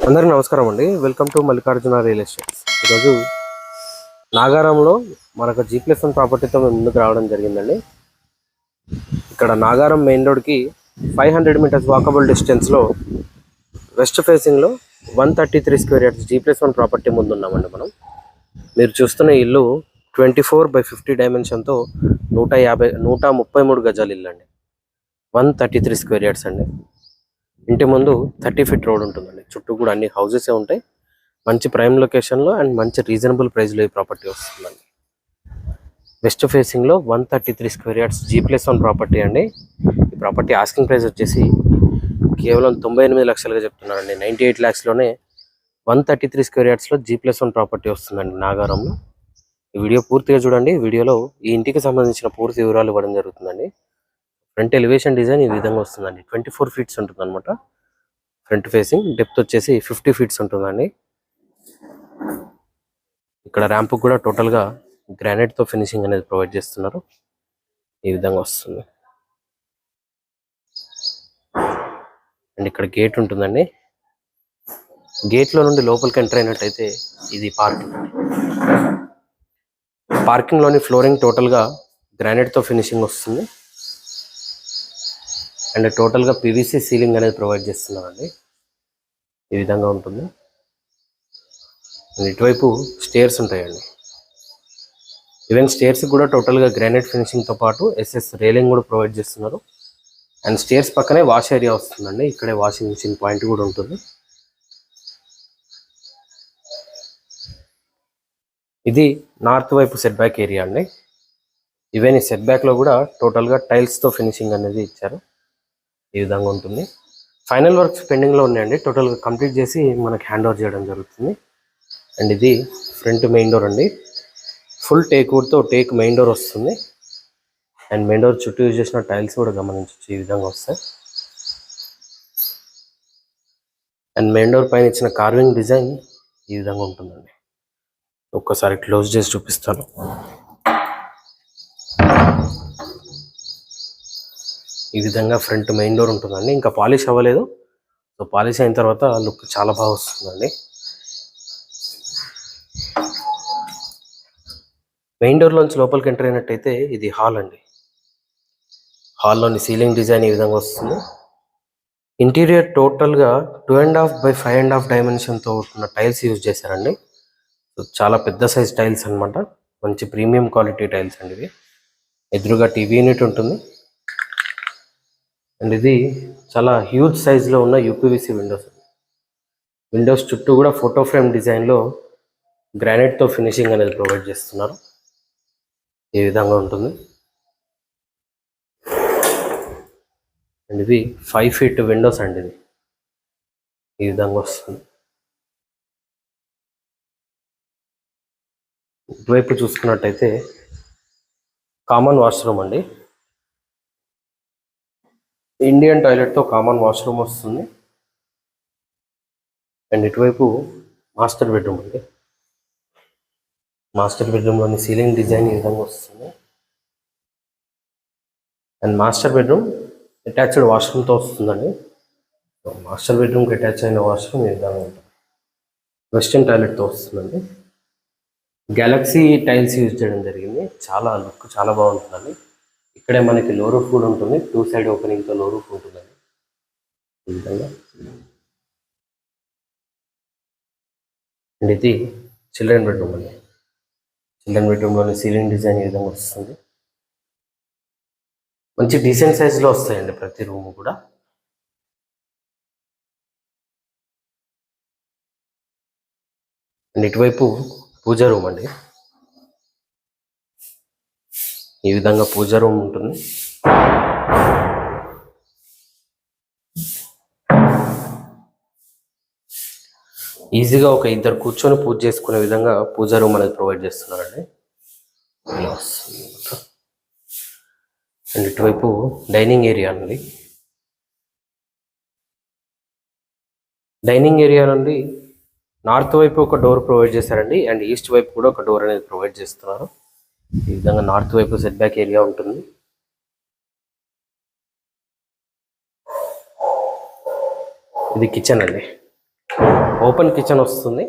అందరికీ నమస్కారం అండి. Welcome to Mallikarjuna real estates. ఈరోజు నాగారంలో మనకు G+1 ప్రాపర్టీతో మేము ముందుకు రావడం జరిగిందండి. ఇక్కడ నాగారం మెయిన్ రోడ్కి 500 మీటర్స్ వాకబుల్ డిస్టెన్స్లో వెస్ట్ ఫేసింగ్లో 133 స్క్వేర్ యార్డ్స్ G+1 ప్రాపర్టీ ముందు ఉన్నామండి. మీరు చూస్తున్న ఇల్లు 24/50 డైమెన్షన్తో 133 గజాల ఇల్లు అండి. 133 స్క్వేర్ యార్డ్స్ అండి. ఇంటి ముందు 30 ఫీట్ రోడ్ ఉంటుందండి. చుట్టూ కూడా అన్ని హౌసెస్ ఉంటాయి. మంచి ప్రైమ్ లొకేషన్లో అండ్ మంచి రీజనబుల్ ప్రైస్లో ఈ ప్రాపర్టీ వస్తుందండి. వెస్ట్ ఫేసింగ్లో 133 స్క్వేర్ యార్డ్స్ G+1 ప్రాపర్టీ అండి. ఈ ప్రాపర్టీ ఆస్కింగ్ ప్రైస్ వచ్చేసి కేవలం 98 లక్షలుగా చెప్తున్నారండి. 98 lakhsలోనే 133 స్క్వేర్ యార్డ్స్లో G+1 ప్రాపర్టీ వస్తుందండి నాగారంలో. ఈ వీడియో పూర్తిగా చూడండి. వీడియోలో ఈ ఇంటికి సంబంధించిన పూర్తి వివరాలు ఇవ్వడం జరుగుతుందండి. ఫ్రంట్ ఎలివేషన్ డిజైన్ ఈ విధంగా వస్తుందండి. 24 ఫీట్స్ ఉంటుంది అనమాట ఫ్రంట్ ఫేసింగ్. డెప్త్ వచ్చేసి 50 ఫీట్స్ ఉంటుందండి. ఇక్కడ ర్యాంప్ కూడా టోటల్గా గ్రానైట్తో ఫినిషింగ్ అనేది ప్రొవైడ్ చేస్తున్నారు. ఈ విధంగా వస్తుంది. అండ్ ఇక్కడ గేట్ ఉంటుందండి. గేట్లో నుండి లోపలికి ఎంటర్ అయినట్టయితే ఇది పార్కింగ్. పార్కింగ్లోని ఫ్లోరింగ్ టోటల్గా గ్రానైట్తో ఫినిషింగ్ వస్తుంది. అండ్ టోటల్గా PVC సీలింగ్ అనేది ప్రొవైడ్ చేస్తున్నారండి. ఈ విధంగా ఉంటుంది. ఇటువైపు స్టేర్స్ ఉంటాయండి. ఈవెన్ స్టేర్స్ కూడా టోటల్గా గ్రానైట్ ఫినిషింగ్తో పాటు SS రేలింగ్ కూడా ప్రొవైడ్ చేస్తున్నారు. అండ్ స్టేర్స్ పక్కనే వాష్ ఏరియా వస్తుందండి. ఇక్కడే వాషింగ్ మిషన్ పాయింట్ కూడా ఉంటుంది. ఇది నార్త్ వైపు సెట్ బ్యాక్ ఏరియా అండి. ఈవెన్ ఈ సెట్ బ్యాక్లో కూడా టోటల్గా టైల్స్తో ఫినిషింగ్ అనేది ఇచ్చారు. ఈ విధంగా ఉంటుంది. ఫైనల్ వర్క్స్ పెండింగ్లో ఉన్నాయండి. టోటల్గా కంప్లీట్ చేసి మనకి హ్యాండ్ ఓవర్ చేయడం జరుగుతుంది. అండ్ ఇది ఫ్రంట్ మెయిన్ డోర్ అండి. ఫుల్ టేక్ వుడ్తో టేక్ మెయిన్ డోర్ వస్తుంది. అండ్ మెయిన్ డోర్ చుట్టూ యూజ్ చేసిన టైల్స్ కూడా గమనించవచ్చు. ఈ విధంగా వస్తాయి. అండ్ మెయిన్ డోర్ పైన ఇచ్చిన కార్వింగ్ డిజైన్ ఈ విధంగా ఉంటుందండి. ఒక్కసారి క్లోజ్ చేసి చూపిస్తాను. ఈ విధంగా ఫ్రంట్ మెయిన్ డోర్ ఉంటుందండి. ఇంకా పాలిష్ అవ్వలేదు. సో పాలిష్ అయిన తర్వాత లుక్ చాలా బాగా వస్తుందండి. మెయిన్ డోర్లోంచి లోపలికి ఎంటర్ అయినట్టయితే ఇది హాల్ అండి. హాల్లోని సీలింగ్ డిజైన్ ఈ విధంగా వస్తుంది. ఇంటీరియర్ టోటల్గా 2.5 by 5.5 డైమెన్షన్తో ఉన్న టైల్స్ యూజ్ చేశారండి. సో చాలా పెద్ద సైజ్ టైల్స్ అనమాట. మంచి ప్రీమియం క్వాలిటీ టైల్స్ అండి ఇవి. ఎదురుగా టీవీ యూనిట్ ఉంటుంది. అండ్ ఇది చాలా హ్యూజ్ సైజులో ఉన్న UPVC విండోస్. విండోస్ చుట్టూ కూడా ఫోటో ఫ్రేమ్ డిజైన్లో గ్రానైట్తో ఫినిషింగ్ అనేది ప్రొవైడ్ చేస్తున్నారు. ఈ విధంగా ఉంటుంది. అండ్ ఇవి 5 feet విండోస్ అండి. ఇది ఈ విధంగా వస్తుంది. ఇటువైపు చూసుకున్నట్టయితే కామన్ వాష్రూమ్ అండి. ఇండియన్ టాయిలెట్తో కామన్ వాష్రూమ్ వస్తుంది. అండ్ ఇటువైపు మాస్టర్ బెడ్రూమ్ అండి. మాస్టర్ బెడ్రూమ్లోని సీలింగ్ డిజైన్ ఈ విధంగా వస్తుంది. అండ్ మాస్టర్ బెడ్రూమ్ అటాచ్డ్ వాష్రూమ్తో వస్తుందండి. మాస్టర్ బెడ్రూమ్కి అటాచ్ అయిన వాష్రూమ్ ఈ విధంగా ఉంటుంది. వెస్టర్న్ టాయిలెట్తో వస్తుందండి. గ్యాలక్సీ టైల్స్ యూజ్ చేయడం జరిగింది. చాలా లుక్ చాలా బాగుంటుందండి. ఇక్కడే మనకి లో రూఫ్ కూడా ఉంటుంది. 2 side ఓపెనింగ్తో లో రూఫ్ ఉంటుందండి. ఈ విధంగా. అండ్ ఇది చిల్డ్రన్ బెడ్రూమ్ అండి. చిల్డ్రన్ బెడ్రూమ్లోని సీలింగ్ డిజైన్ ఈ విధంగా వస్తుంది. మంచి డీసెంట్ సైజులో వస్తాయండి ప్రతి రూమ్ కూడా. అండ్ ఇటువైపు పూజా రూమ్ అండి. ఈ విధంగా పూజా రూమ్ ఉంటుంది. ఈజీగా ఒక ఇద్దరు కూర్చొని పూజ చేసుకునే విధంగా పూజా రూమ్ అనేది ప్రొవైడ్ చేస్తున్నారండి. ఇలా వస్తుంది. అండ్ ఇటువైపు డైనింగ్ ఏరియా అండి. డైనింగ్ ఏరియా నుండి నార్త్ వైపు ఒక డోర్ ప్రొవైడ్ చేశారండి. అండ్ ఈస్ట్ వైపు కూడా ఒక డోర్ అనేది ప్రొవైడ్ చేస్తున్నారు. ఈ విధంగా నార్త్ వైపు సెట్ బ్యాక్ ఏరియా ఉంటుంది. ఇది కిచెన్ అండి. ఓపెన్ కిచెన్ వస్తుంది.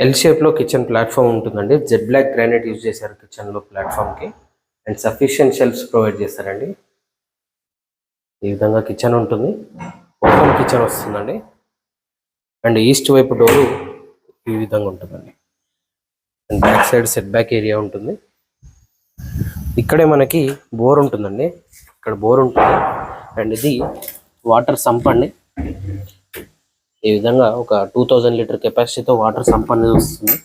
ఎల్ షేప్లో కిచెన్ ప్లాట్ఫామ్ ఉంటుందండి. జెడ్ బ్లాక్ గ్రానైట్ యూజ్ చేశారు కిచెన్లో ప్లాట్ఫామ్కి. అండ్ సఫిషియెంట్ షెల్ఫ్స్ ప్రొవైడ్ చేస్తారండి. ఈ విధంగా కిచెన్ ఉంటుంది. ఓపెన్ కిచెన్ వస్తుందండి. అండ్ ఈస్ట్ వైపు డోరు ఈ విధంగా ఉంటుందండి. And back side set back area ఉంటుంది. ఇక్కడే మనకి బోర్ ఉంటుందండి. ఇక్కడ బోర్ ఉంటుంది. అండ్ ఇది వాటర్ సంప్ అండి. ఈ విధంగా ఒక 2000 లీటర్ కెపాసిటీతో వాటర్ సంప్ అనేది వస్తుంది.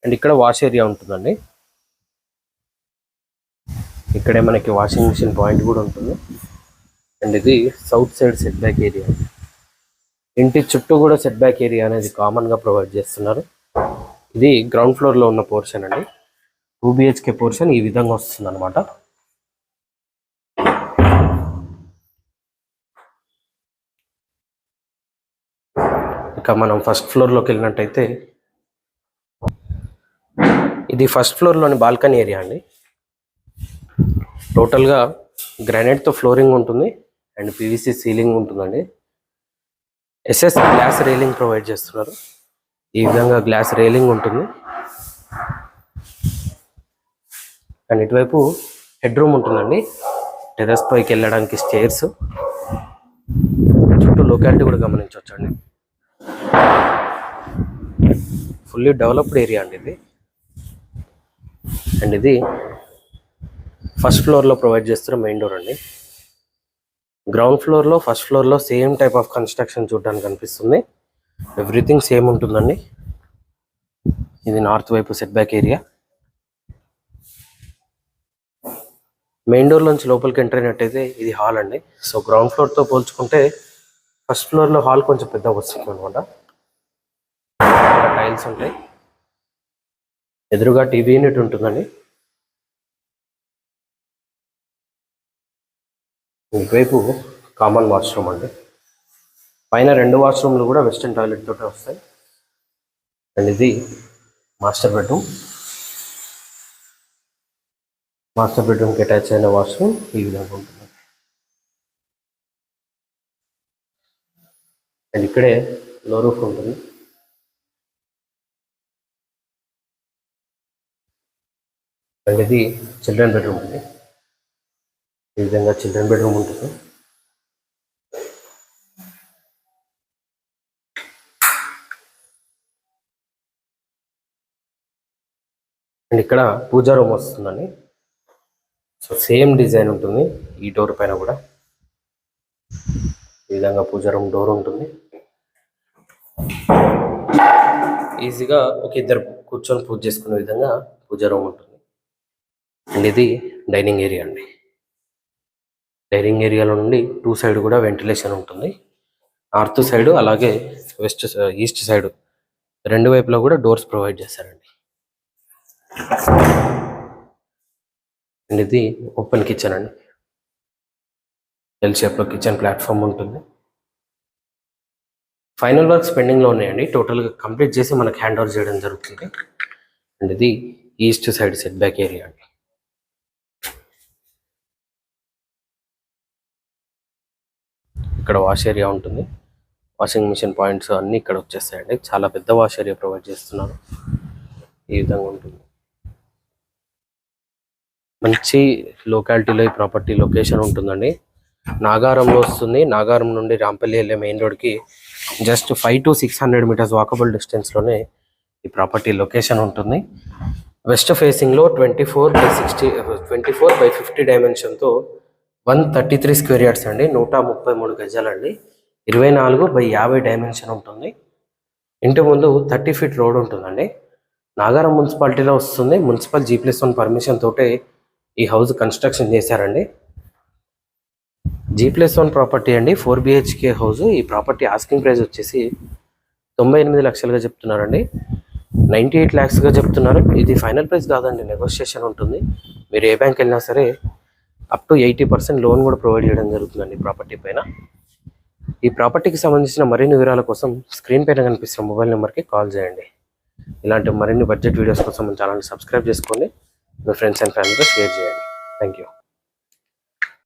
అండ్ ఇక్కడ వాష్ ఏరియా ఉంటుందండి. ఇక్కడే మనకి వాషింగ్ మిషన్ పాయింట్ కూడా ఉంటుంది. అండ్ ఇది south side set back area. ఇంటి చుట్టూ కూడా సెట్ బ్యాక్ ఏరియా అనేది కామన్గా ప్రొవైడ్ చేస్తున్నారు. ఇది గ్రౌండ్ ఫ్లోర్లో ఉన్న పోర్షన్ అండి. 2 BHK పోర్షన్ ఈ విధంగా వస్తుంది అనమాట. ఇక మనం ఫస్ట్ ఫ్లోర్లోకి వెళ్ళినట్టయితే ఇది ఫస్ట్ ఫ్లోర్లోని బాల్కనీ ఏరియా అండి. టోటల్గా గ్రానైట్తో ఫ్లోరింగ్ ఉంటుంది. అండ్ PVC సీలింగ్ ఉంటుందండి. SS గ్లాస్ రైలింగ్ ప్రొవైడ్ చేస్తున్నారు. ఈ విధంగా గ్లాస్ రైలింగ్ ఉంటుంది. అండ్ ఇటువైపు హెడ్ రూమ్ ఉంటుందండి. టెర్రస్ పైకి వెళ్ళడానికి స్టేర్స్. చుట్టూ లొకాలిటీ కూడా గమనించవచ్చండి. ఫుల్లీ డెవలప్డ్ ఏరియా అండి ఇది. అండ్ ఇది ఫస్ట్ ఫ్లోర్లో ప్రొవైడ్ చేస్తున్న మెయిన్ డోర్ అండి. గ్రౌండ్ ఫ్లోర్లో ఫస్ట్ ఫ్లోర్లో సేమ్ టైప్ ఆఫ్ కన్స్ట్రక్షన్ చూడడానికి కనిపిస్తుంది. ఎవ్రీథింగ్ సేమ్ ఉంటుందండి. ఇది నార్త్ వైపు set back area. Main door నుంచి లోపలికి ఎంటర్ అయినట్టయితే ఇది హాల్ అండి. సో గ్రౌండ్ ఫ్లోర్తో పోల్చుకుంటే ఫస్ట్ ఫ్లోర్లో హాల్ కొంచెం పెద్దగా వస్తుంది అనమాట. టైల్స్ ఉంటాయి. ఎదురుగా టీవీ యూనిట్ ఉంటుందండి. ఇటువైపు కామన్ వాష్రూమ్ అండి. పైన 2 వాష్రూమ్లు కూడా వెస్టర్న్ టాయిలెట్ తోటే వస్తాయి. అండ్ ఇది మాస్టర్ బెడ్రూమ్. మాస్టర్ బెడ్రూమ్కి అటాచ్ అయిన వాష్రూమ్ ఈ విధంగా ఉంటుంది. అండ్ ఇక్కడే లో రూఫ్ ఉంటుంది. అండ్ ఇది చిల్డ్రన్ బెడ్రూమ్ అండి. ఈ విధంగా చిల్డ్రన్ బెడ్రూమ్ ఉంటుంది. అండ్ ఇక్కడ పూజా రూమ్ వస్తుందండి. సో సేమ్ డిజైన్ ఉంటుంది ఈ డోర్ పైన కూడా. ఈ విధంగా పూజా రూమ్ డోర్ ఉంటుంది. ఈజీగా ఒక ఇద్దరు కూర్చొని పూజ చేసుకునే విధంగా పూజా రూమ్ ఉంటుంది. అండ్ ఇది డైనింగ్ ఏరియా అండి. డైనింగ్ ఏరియాలో నుండి 2 సైడ్ కూడా వెంటిలేషన్ ఉంటుంది. నార్త్ సైడ్ అలాగే ఈస్ట్ సైడ్ 2 వైపులా కూడా డోర్స్ ప్రొవైడ్ చేశారండి. అండ్ ఇది ఓపెన్ కిచెన్ అండి. ఎల్ షేప్లో కిచెన్ ప్లాట్ఫామ్ ఉంటుంది. ఫైనల్ వర్క్స్ పెండింగ్లో ఉన్నాయండి. టోటల్గా కంప్లీట్ చేసి మనకు హ్యాండ్ ఓవర్ చేయడం జరుగుతుంది. అండ్ ఇది east side set back area అండి. ఇక్కడ వాష్ ఏరియా ఉంటుంది. వాషింగ్ మిషన్ పాయింట్స్ అన్నీ ఇక్కడ వచ్చేస్తాయండి. చాలా పెద్ద వాష్ ఏరియా ప్రొవైడ్ చేస్తున్నారు. ఈ విధంగా ఉంటుంది. మంచి లొకాలిటీలో ఈ ప్రాపర్టీ లొకేషన్ ఉంటుందండి. నాగారంలో వస్తుంది. నాగారం నుండి రాంపల్లి వెళ్ళే మెయిన్ రోడ్కి జస్ట్ 500 to 600 మీటర్స్ వాకబుల్ డిస్టెన్స్లోనే ఈ ప్రాపర్టీ లొకేషన్ ఉంటుంది. వెస్ట్ ఫేసింగ్లో 24x50 డైమెన్షన్తో 133 స్క్వేర్ యార్డ్స్ అండి. 133 గజాలండి. 24x50 డైమెన్షన్ ఉంటుంది. ఇంటి ముందు 30 ఫీట్ రోడ్ ఉంటుందండి. నాగారం మున్సిపాలిటీలో వస్తుంది. మున్సిపల్ G+1 పర్మిషన్ తోటే ఈ హౌస్ కన్స్ట్రక్షన్ చేశారండి. G+1 ప్రాపర్టీ అండి. 4 BHK హౌస్. ఈ ప్రాపర్టీ ఆస్కింగ్ ప్రైస్ వచ్చేసి 98 లక్షలుగా చెప్తున్నారండి. 98 lakhsగా చెప్తున్నారు. ఇది ఫైనల్ ప్రైస్ కాదండి, నెగోషియేషన్ ఉంటుంది. మీరు ఏ బ్యాంక్ వెళ్ళినా సరే అప్ టు 80% లోన్ కూడా ప్రొవైడ్ చేయడం జరుగుతుందండి ప్రాపర్టీ పైన. ఈ ప్రాపర్టీకి సంబంధించిన మరిన్ని వివరాల కోసం స్క్రీన్ పైన కనిపిస్తున్న మొబైల్ నెంబర్కి కాల్ చేయండి. ఇలాంటి మరిన్ని బడ్జెట్ వీడియోస్ కోసం మన ఛానల్ని సబ్స్క్రైబ్ చేసుకోండి. మీ ఫ్రెండ్స్ అండ్ ఫ్యామిలీతో షేర్ చేయండి. Thank you.